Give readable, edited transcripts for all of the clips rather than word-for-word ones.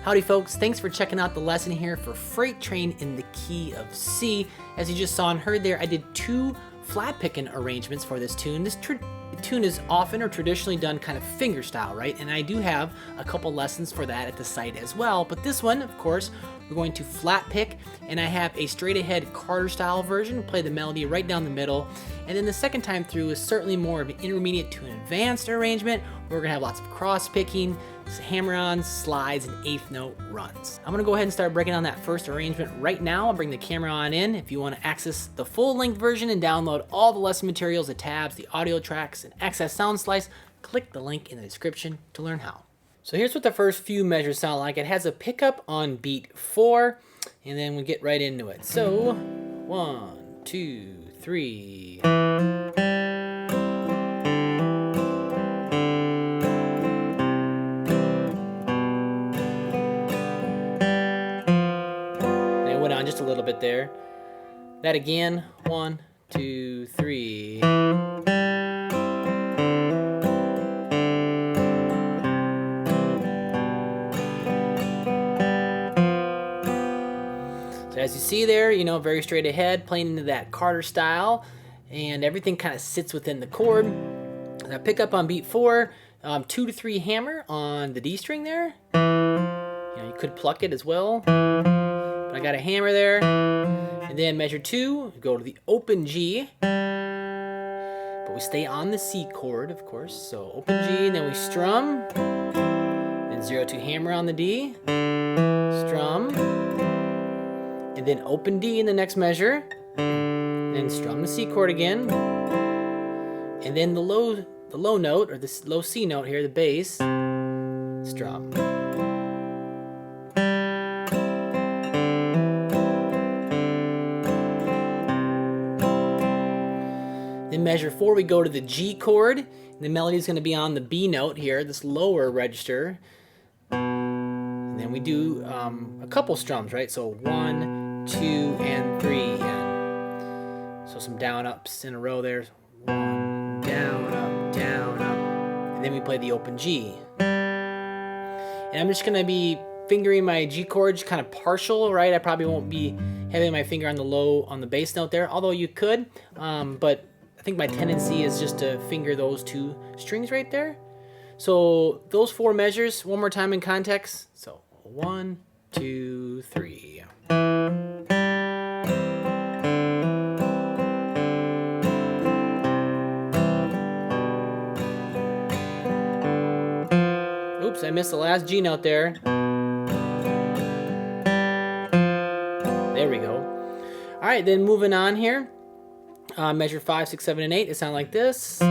Howdy folks, thanks for checking out the lesson here for Freight Train in the key of C. As you just saw and heard there, I did two flat picking arrangements for this tune. This tune is often or traditionally done kind of finger style, right? And I do have a couple lessons for that at the site as well. But this one, of course, we're going to flat pick, and I have a straight ahead Carter style version, play the melody right down the middle. And then the second time through is certainly more of an intermediate to an advanced arrangement. We're gonna have lots of cross picking, hammer-ons, slides, and eighth note runs. I'm gonna go ahead and start breaking down that first arrangement right now. I'll bring the camera on in. If you wanna access the full-length version and download all the lesson materials, the tabs, the audio tracks, and access Sound Slice, click the link in the description to learn how. So here's what the first few measures sound like. It has a pickup on beat 4, and then we get right into it. So 1, 2, 3. Just a little bit there. That again. 1, 2, 3. So as you see there, you know, very straight ahead, playing into that Carter style, and everything kind of sits within the chord. And I pick up on beat 4, 2 to 3 hammer on the D string there. You know, you could pluck it as well. I got a hammer there, and then measure 2, go to the open G, but we stay on the C chord, of course, so open G, and then we strum, then 0 2 hammer on the D, strum, and then open D in the next measure, then strum the C chord again, and then the low note, or the low C note here, the bass, strum. In measure 4, we go to the G chord. The melody is going to be on the B note here, this lower register. And then we do a couple strums, right? So 1, 2, and 3. And so some down ups in a row there. 1, down, up, down, up. And then we play the open G. And I'm just going to be fingering my G chords kind of partial, right? I probably won't be having my finger on the bass note there, although you could. But I think my tendency is just to finger those 2 strings right there. So those 4 measures, one more time in context. So 1, 2, 3. Oops, I missed the last G note there. There we go. All right, then moving on here. Measure 5, 6, 7, and 8. It sounds like this. All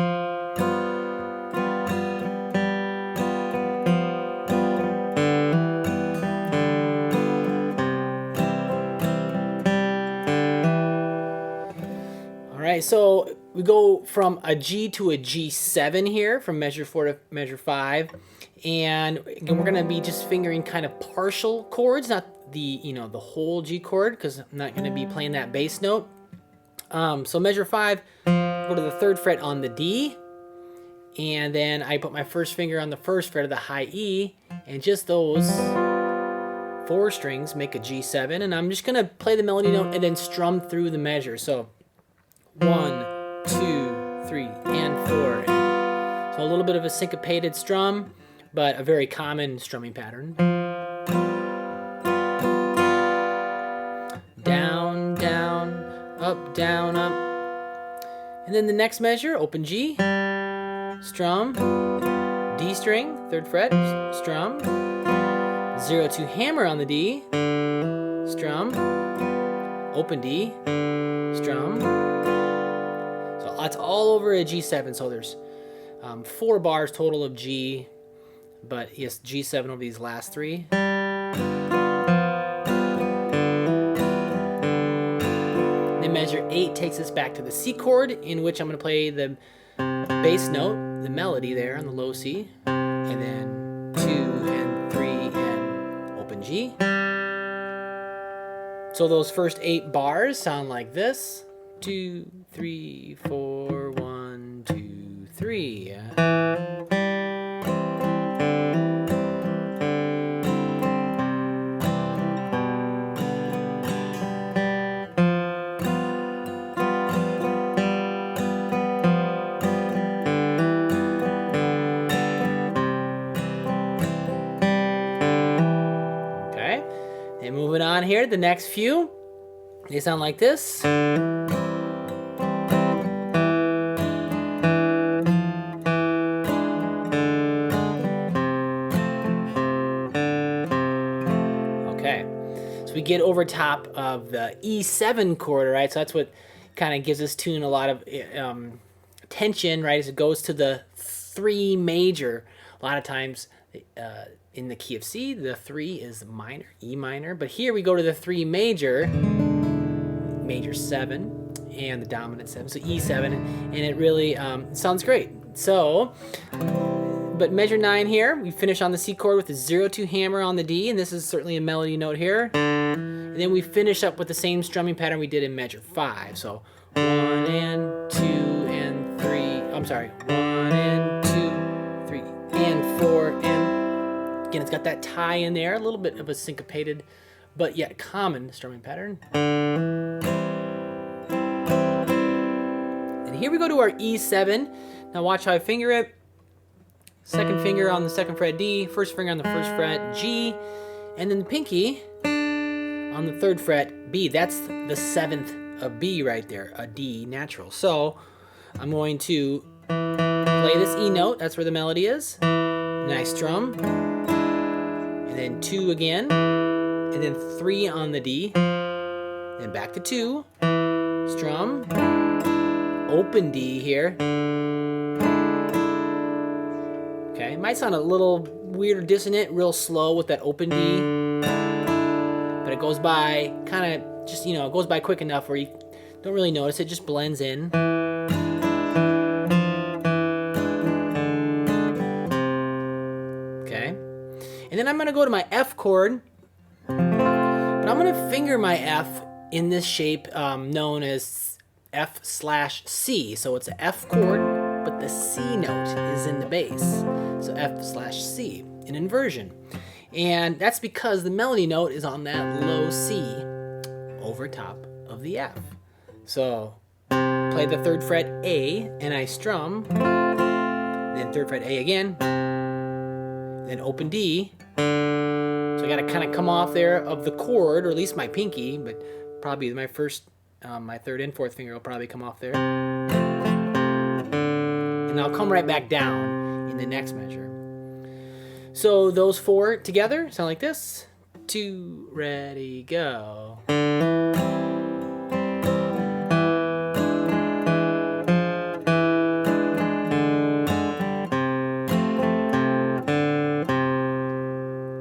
right, so we go from a G to a G7 here, from measure 4 to measure 5, and again, we're gonna be just fingering kind of partial chords, not the the whole G chord, because I'm not gonna be playing that bass note. So measure 5, go to the 3rd fret on the D, and then I put my first finger on the 1st fret of the high E, and just those 4 strings make a G7, and I'm just gonna play the melody note and then strum through the measure. So 1, 2, 3, and 4. So a little bit of a syncopated strum, but a very common strumming pattern. Down, down, up, down, up. And then the next measure, open G, strum, D string, 3rd fret, strum, 0 2 hammer on the D, strum, open D, strum. So that's all over a G7. So there's 4 bars total of G, but yes, G7 over these last 3. Measure 8 takes us back to the C chord, in which I'm going to play the bass note, the melody there on the low C, and then 2 and 3 and open G. So those first 8 bars sound like this. 2, 3, 4, 1, 2, 3. And moving on here, the next few, they sound like this. Okay, so we get over top of the E7 chord, right? So that's what kind of gives this tune a lot of tension, right? As it goes to the 3 major. A lot of times in the key of C, the 3 is minor, E minor, but here we go to the 3 major, major 7, and the dominant 7, so E7, and it really sounds great. So, but measure 9 here, we finish on the C chord with the 0-2 hammer on the D, and this is certainly a melody note here. And then we finish up with the same strumming pattern we did in measure 5. So 1 and 2 and 3. I'm sorry, 1 and 2, 3 and 4 and. Again, it's got that tie in there, a little bit of a syncopated, but yet common strumming pattern. And here we go to our E7. Now watch how I finger it. Second finger on the 2nd fret D, first finger on the 1st fret G, and then the pinky on the 3rd fret B. That's the 7th of B right there, a D natural. So I'm going to play this E note, that's where the melody is. And I strum, and then 2 again, and then 3 on the D, then back to 2, strum, open D here. Okay, it might sound a little weird or dissonant, real slow with that open D, but it goes by kind of just, you know, it goes by quick enough where you don't really notice it, just blends in. Okay, and then I'm going to go to my F chord, but I'm going to finger my F in this shape known as F/C. So it's an F chord, but the C note is in the bass. So F/C, an inversion. And that's because the melody note is on that low C over top of the F. So play the 3rd fret A, and I strum, then 3rd fret A again, then open D. So I gotta kind of come off there of the chord, or at least my pinky, but probably my 3rd and 4th finger will probably come off there. And I'll come right back down in the next measure. So those 4 together sound like this. 2, ready, go.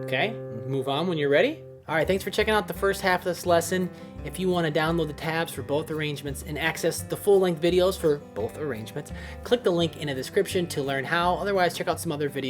Okay, move on when you're ready. All right, thanks for checking out the first half of this lesson. If you want to download the tabs for both arrangements and access the full-length videos for both arrangements, click the link in the description to learn how. Otherwise, check out some other videos.